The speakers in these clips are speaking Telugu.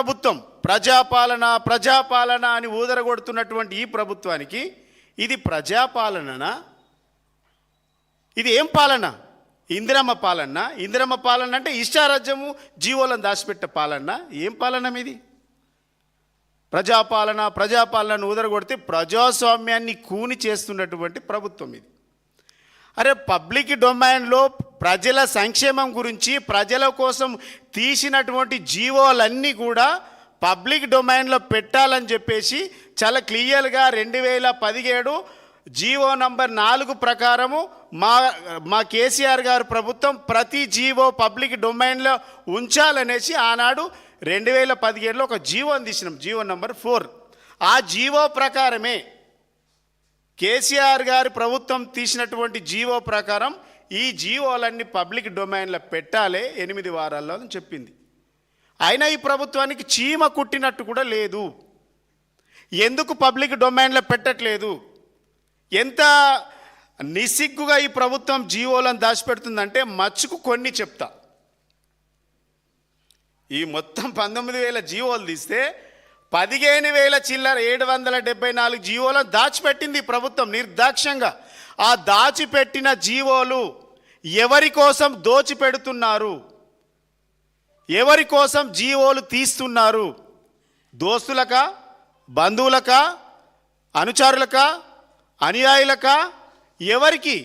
ప్రభుత్వం ప్రజాపాలన ప్రజాపాలన అని ఊదరగొడుతున్నటువంటి ఈ ప్రభుత్వానికి ఇది ప్రజాపాలననా? ఇది ఏం పాలన? ఇందిరమ్మ పాలన? ఇందిరమ్మ పాలన అంటే ఇష్టారాజ్యము జీవోలను దాచిపెట్టే పాలన? ఏం పాలన మీది? ప్రజాపాలన ప్రజాపాలనను ఊదరగొడితే ప్రజాస్వామ్యాన్ని కూని చేస్తున్నటువంటి ప్రభుత్వం ఇది. అరే, పబ్లిక్ డొమైన్లో ప్రజల సంక్షేమం గురించి ప్రజల కోసం తీసినటువంటి జీవోలన్నీ కూడా పబ్లిక్ డొమైన్లో పెట్టాలని చెప్పేసి చాలా క్లియర్గా 2017 జీవో నంబర్ 4 ప్రకారము మా కేసీఆర్ గారు ప్రభుత్వం ప్రతి జీవో పబ్లిక్ డొమైన్లో ఉంచాలనేసి ఆనాడు 2017లో ఒక జీవోని తీసినాం, జీవో నంబర్ 4. ఆ జీవో ప్రకారమే కేసీఆర్ గారి ప్రభుత్వం తీసినటువంటి జీవో ప్రకారం ఈ జీవోలన్నీ పబ్లిక్ డొమైన్లో పెట్టాలి 8 వారాల్లో అని చెప్పింది. అయినా ఈ ప్రభుత్వానికి చీమ కుట్టినట్టు కూడా లేదు. ఎందుకు పబ్లిక్ డొమైన్లో పెట్టట్లేదు? ఎంత నిస్సిగ్గుగా ఈ ప్రభుత్వం జీవోలను దాచిపెడుతుందంటే మచ్చుకు కొన్ని చెప్తా. ఈ మొత్తం 19,000 జీవోలు తీస్తే 15,000 చిల్లర 774 జీవోలను దాచిపెట్టింది ప్రభుత్వం నిర్దాక్ష్యంగా. ఆ దాచిపెట్టిన జీవోలు ఎవరి కోసం దోచిపెడుతున్నారు? ఎవరి కోసం జీవోలు తీస్తున్నారు? దోస్తులకా, బంధువులకా, అనుచరులకా, అనుయాయులకా? ఎవరికి?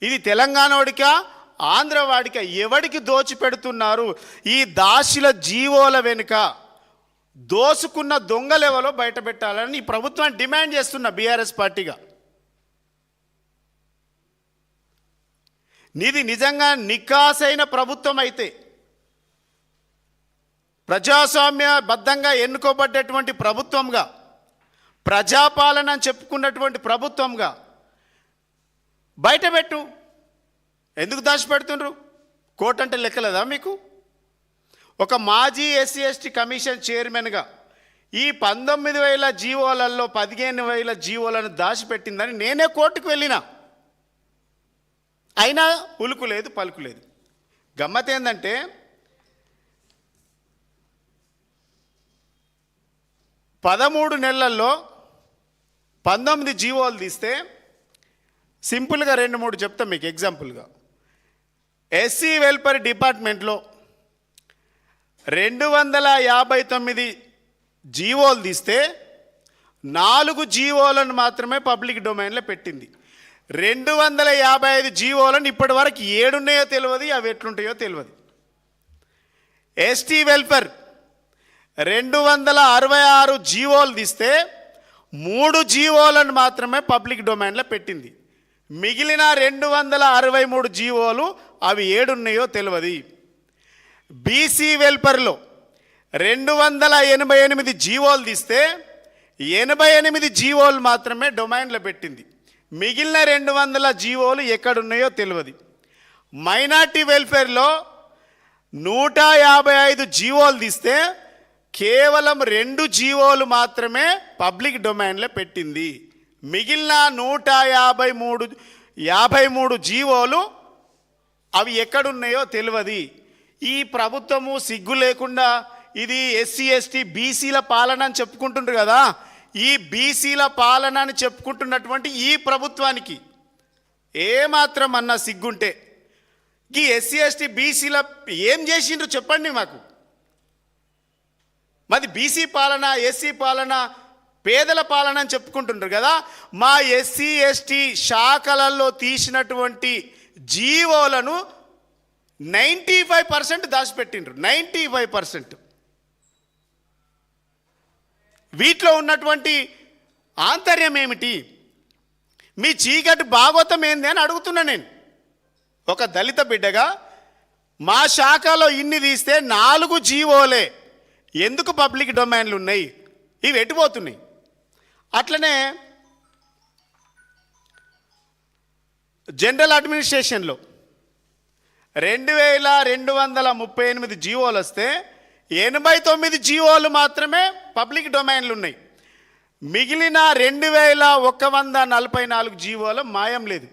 ఇది తెలంగాణోడికా, ఆంధ్రవాడికా? ఎవరికి దోచిపెడుతున్నారు? ఈ దాశిల జీవోల వెనుక దోసుకున్న దొంగలెవలో బయట పెట్టాలని ఈ ప్రభుత్వాన్ని డిమాండ్ చేస్తున్న బీఆర్ఎస్ పార్టీగా. నీది నిజంగా నికాసైన ప్రభుత్వం అయితే, ప్రజాస్వామ్యబద్ధంగా ఎన్నుకోబడ్డటువంటి ప్రభుత్వంగా, ప్రజాపాలన చెప్పుకున్నటువంటి ప్రభుత్వంగా బయటపెట్టు. ఎందుకు దాచిపెడుతుండ్రు? కోర్టు అంటే లెక్కలేదా మీకు? ఒక మాజీ ఎస్సీ ఎస్టీ కమిషన్ చైర్మన్గా ఈ 19,000 జీవోలలో 15,000 జీవోలను దాచిపెట్టిందని నేనే కోర్టుకు వెళ్ళినా. అయినా ఉలుకు లేదు, పలుకు లేదు. గమ్మత్ ఏంటంటే, పదమూడు నెలల్లో 19 జీవోలు తీస్తే సింపుల్గా 2-3 చెప్తాం మీకు ఎగ్జాంపుల్గా. ఎస్సీ వెల్ఫేర్ డిపార్ట్మెంట్లో 259 జీవోలు తీస్తే 4 జీవోలను మాత్రమే పబ్లిక్ డొమైన్లో పెట్టింది. 255 జీవోలను ఇప్పటి వరకు ఏడున్నాయో తెలియదు, అవి ఎట్లుంటాయో తెలియదు. ఎస్టీ వెల్ఫేర్ 266 జీవోలు తీస్తే 3 జీవోలను మాత్రమే పబ్లిక్ డొమైన్లో పెట్టింది. మిగిలిన 263 జీవోలు అవి ఏడున్నాయో తెలియదు. బీసీ వెల్ఫేర్లో 288 జీవోలు తీస్తే 88 జీవోలు మాత్రమే డొమైన్లో పెట్టింది. మిగిలిన 200 జీవోలు ఎక్కడున్నాయో తెలియదు. మైనార్టీ వెల్ఫేర్లో 155 జీవోలు తీస్తే కేవలం 2 జీవోలు మాత్రమే పబ్లిక్ డొమైన్లో పెట్టింది. మిగిలిన 153 జీవోలు అవి ఎక్కడున్నాయో తెలియదు. ఈ ప్రభుత్వము సిగ్గు లేకుండా ఇది ఎస్సీ ఎస్టీ బీసీల పాలన అని చెప్పుకుంటుండ్రు కదా. ఈ బీసీల పాలన అని చెప్పుకుంటున్నటువంటి ఈ ప్రభుత్వానికి ఏమాత్రం అన్నా సిగ్గుంటే ఈ ఎస్సీ ఎస్టీ బీసీల ఏం చేసిండ్రు చెప్పండి మాకు. మాది బీసీ పాలన, ఎస్సీ పాలన, పేదల పాలన అని చెప్పుకుంటుండ్రు కదా. మా ఎస్సీ ఎస్టీ శాఖలలో తీసినటువంటి జీవోలను 95% దాచిపెట్టిండ్రు. 95%. వీటిలో ఉన్నటువంటి ఆంతర్యం ఏమిటి? మీ చీకటి భాగవతం ఏంది అని అడుగుతున్నా నేను. ఒక దళిత బిడ్డగా మా శాఖలో ఇన్ని తీస్తే 4 జీవోలే ఎందుకు పబ్లిక్ డొమైన్లు ఉన్నాయి? ఇవి ఎటుపోతున్నాయి? అట్లనే జనరల్ అడ్మినిస్ట్రేషన్లో 2,238 జీవోలు వస్తే 89 జీవోలు మాత్రమే పబ్లిక్ డొమైన్లు ఉన్నాయి. మిగిలిన 2,144 జీవోలు మాయం లేదు.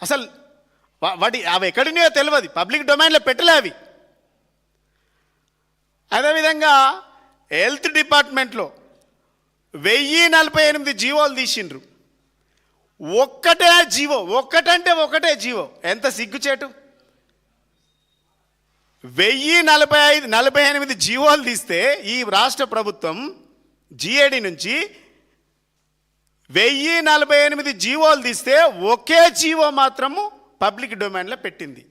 అసలు అవి ఎక్కడున్నాయో తెలియదు, పబ్లిక్ డొమైన్లో పెట్టలే అవి. అదేవిధంగా హెల్త్ డిపార్ట్మెంట్లో 1048 జీవోలు తీసిండ్రు. ఒక్కటే జీవో, ఒక్కటంటే ఒకటే జీవో, ఎంత సిగ్గుచేటు. 1048 జీవోలు తీస్తే ఈ రాష్ట్ర ప్రభుత్వం జిఏడి నుంచి 1048 జీవోలు తీస్తే ఒకే జీవో మాత్రము పబ్లిక్ డొమైన్లో పెట్టింది.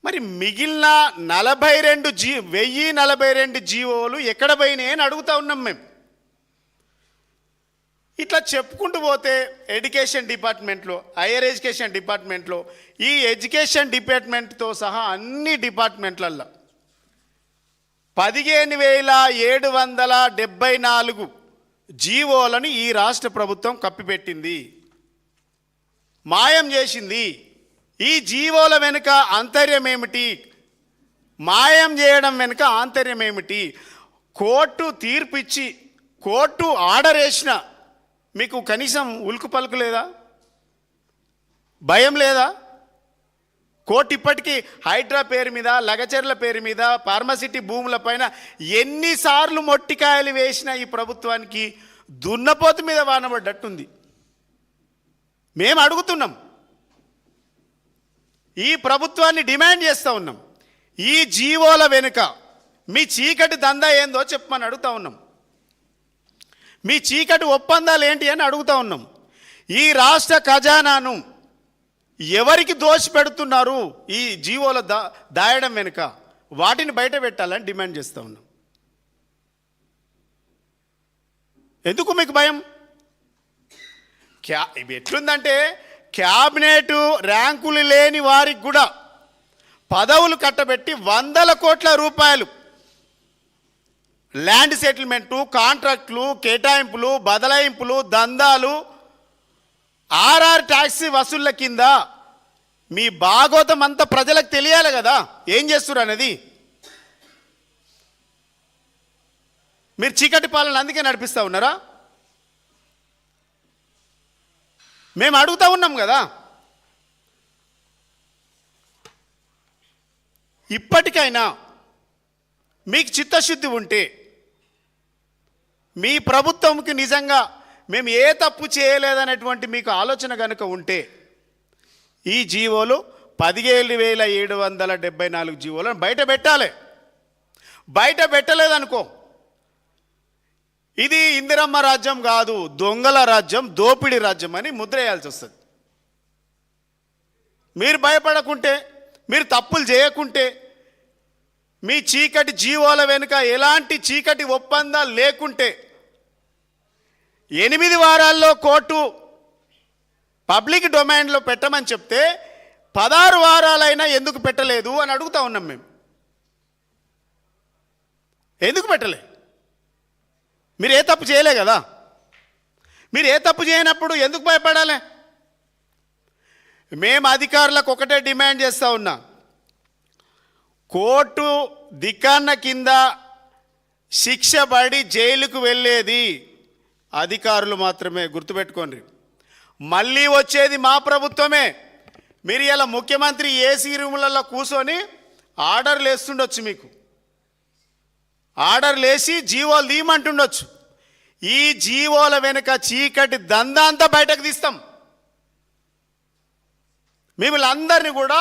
మరి మిగిలిన 1042 జీవోలు ఎక్కడ పోయినాయి అని అడుగుతా ఉన్నాం మేము. ఇట్లా చెప్పుకుంటూ పోతే ఎడ్యుకేషన్ డిపార్ట్మెంట్లో, హైయర్ ఎడ్యుకేషన్ డిపార్ట్మెంట్లో, ఈ ఎడ్యుకేషన్ డిపార్ట్మెంట్తో సహా అన్ని డిపార్ట్మెంట్లల్లో 15,774 జీవోలను ఈ రాష్ట్ర ప్రభుత్వం కప్పిపెట్టింది, మాయం చేసింది. ఈ జీవోల వెనుక ఆంతర్యం ఏమిటి? మాయం చేయడం వెనుక ఆంతర్యం ఏమిటి? కోర్టు తీర్పిచ్చి, కోర్టు ఆర్డర్ వేసిన మీకు కనీసం ఉలుకు పలుకు లేదా? భయం లేదా? కోర్టు ఇప్పటికీ హైడ్రా పేరు మీద, లగచర్ల పేరు మీద, ఫార్మసిటీ భూముల పైన ఎన్నిసార్లు మొట్టికాయలు వేసిన ఈ ప్రభుత్వానికి దున్నపోతు మీద వానబడ్డట్టుంది. మేము అడుగుతున్నాం, ఈ ప్రభుత్వాన్ని డిమాండ్ చేస్తూ ఉన్నాం, ఈ జీవోల వెనుక మీ చీకటి దందా ఏందో చెప్పమని అడుగుతూ ఉన్నాం. మీ చీకటి ఒప్పందాలు ఏంటి అని అడుగుతూ ఉన్నాం. ఈ రాష్ట్ర ఖజానాను ఎవరికి దోషపెడుతున్నారు ఈ జీవోల దాయడం వెనుక, వాటిని బయట పెట్టాలని డిమాండ్ చేస్తూ ఉన్నాం. ఎందుకు మీకు భయం? ఇవి ఎట్లుందంటే, క్యాబినెట్ ర్యాంకులు లేని వారికి కూడా పదవులు కట్టబెట్టి 100 కోట్ల రూపాయలు ల్యాండ్ సెటిల్మెంటు, కాంట్రాక్టులు, కేటాయింపులు, బదలాయింపులు, దందాలు, ఆర్ఆర్ ట్యాక్సీ వసూళ్ల కింద మీ భాగోతం అంతా ప్రజలకు తెలియాలి కదా ఏం చేస్తున్నారు అనేది. మీరు చీకటి పాలన అందుకే నడిపిస్తూ ఉన్నారా? మేము అడుగుతూ ఉన్నాం కదా. ఇప్పటికైనా మీకు చిత్తశుద్ధి ఉంటే, మీ ప్రభుత్వంకి నిజంగా మేము ఏ తప్పు చేయలేదనేటువంటి మీకు ఆలోచన కనుక ఉంటే, ఈ జీవోలు 17,774 జీవోలను బయట పెట్టాలి. బయట పెట్టలేదనుకో, ఇది ఇందిరమ్మ రాజ్యం కాదు, దొంగల రాజ్యం, దోపిడీ రాజ్యం అని ముద్ర వేయాల్సి వస్తుంది. మీరు భయపడకుంటే, మీరు తప్పులు చేయకుంటే, మీ చీకటి జీవోల వెనుక ఎలాంటి చీకటి ఒప్పందాలు లేకుంటే, 8 వారాల్లో కోర్టు పబ్లిక్ డొమైన్లో పెట్టమని చెప్తే 16 వారాలైనా ఎందుకు పెట్టలేదు అని అడుగుతా ఉన్నాం మేము. ఎందుకు పెట్టలే? మీరు ఏ తప్పు చేయలే కదా. మీరు ఏ తప్పు చేయనప్పుడు ఎందుకు భయపడాలి? మేము అధికారులకు ఒకటే డిమాండ్ చేస్తూ ఉన్నా, కోర్టు ధిక్కరణ కింద శిక్ష పడి జైలుకు వెళ్ళేది అధికారులు మాత్రమే, గుర్తుపెట్టుకోండి. మళ్ళీ వచ్చేది మా ప్రభుత్వమే. మీరు ఇలా ముఖ్యమంత్రి ఏసీ రూములలో కూర్చొని ఆర్డర్లు వేస్తుండొచ్చు, మీకు ఆర్డర్లు వేసి జీవోలు తీయమంటుండొచ్చు. ఈ జీవోల వెనుక చీకటి దందా అంతా బయటకు తీస్తాం. మిమ్మల్ని అందరినీ కూడా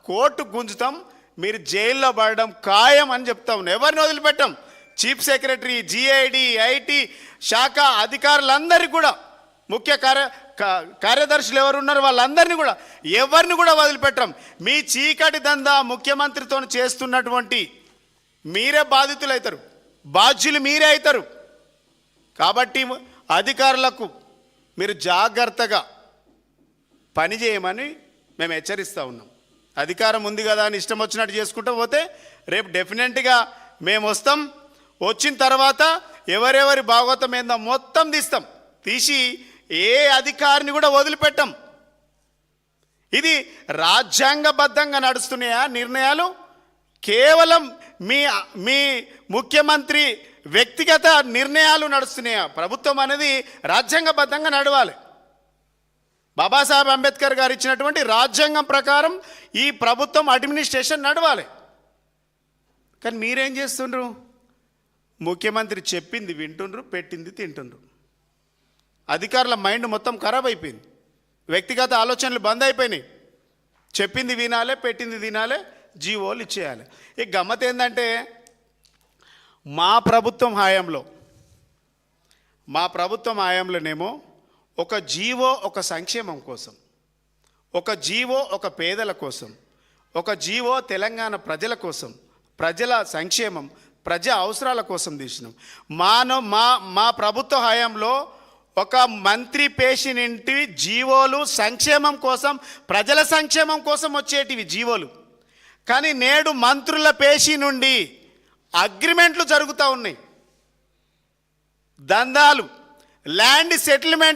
కోర్టు గుంజుతాం, మీరు జైల్లో పడడం ఖాయం అని చెప్తా ఉన్నాం. ఎవరిని వదిలిపెట్టాం? చీఫ్ సెక్రటరీ, జిఐడి, ఐటీ శాఖ అధికారులందరికీ కూడా, ముఖ్య కార్యదర్శులు ఎవరున్నారు వాళ్ళందరినీ కూడా, ఎవరిని కూడా వదిలిపెట్టం. మీ చీకటి దందా ముఖ్యమంత్రితో చేస్తున్నటువంటి మీరే బాధితులు అవుతారు, బాధ్యులు మీరే అవుతారు. కాబట్టి అధికారులకు మీరు జాగ్రత్తగా పనిచేయమని మేము హెచ్చరిస్తూ ఉన్నాం. అధికారం ఉంది కదా అని ఇష్టం వచ్చినట్టు చేసుకుంటూ పోతే రేపు డెఫినెట్గా మేము వస్తాం. వచ్చిన తర్వాత ఎవరెవరి భాగవతం ఏందో మొత్తం తీసి ఏ అధికారిని కూడా వదిలిపెట్టం. ఇది రాజ్యాంగబద్ధంగా నడుస్తున్నాయా నిర్ణయాలు? కేవలం మీ ముఖ్యమంత్రి వ్యక్తిగత నిర్ణయాలు నడుస్తున్నాయా? ప్రభుత్వం అనేది రాజ్యాంగబద్ధంగా నడవాలి. బాబాసాహెబ్ అంబేద్కర్ గారు ఇచ్చినటువంటి రాజ్యాంగం ప్రకారం ఈ ప్రభుత్వం అడ్మినిస్ట్రేషన్ నడవాలి. కానీ మీరేం చేస్తుండ్రు? ముఖ్యమంత్రి చెప్పింది వింటుండ్రు, పెట్టింది తింటుండ్రు. అధికారుల మైండ్ మొత్తం ఖరాబ్ అయిపోయింది, వ్యక్తిగత ఆలోచనలు బంద్ అయిపోయినాయి. చెప్పింది వినాలే, పెట్టింది తినాలే, జీవోలు ఇచ్చేయాలి. ఈ గమ్మత్ ఏంటంటే మా ప్రభుత్వం హయాంలోనేమో ఒక జీవో ఒక సంక్షేమం కోసం, ఒక జీవో ఒక పేదల కోసం, ఒక జీవో తెలంగాణ ప్రజల కోసం, ప్రజల సంక్షేమం, ప్రజా అవసరాల కోసం తీసినాం. మా ప్రభుత్వ హయాంలో ఒక మంత్రి పేషినింటి జీవోలు సంక్షేమం కోసం, ప్రజల సంక్షేమం కోసం వచ్చేటివి జీవోలు. కానీ నేడు మంత్రుల పేషి నుండి అగ్రిమెంట్లు జరుగుతూ ఉన్నాయి, దందాలు, ల్యాండ్ సెటిల్మెంట్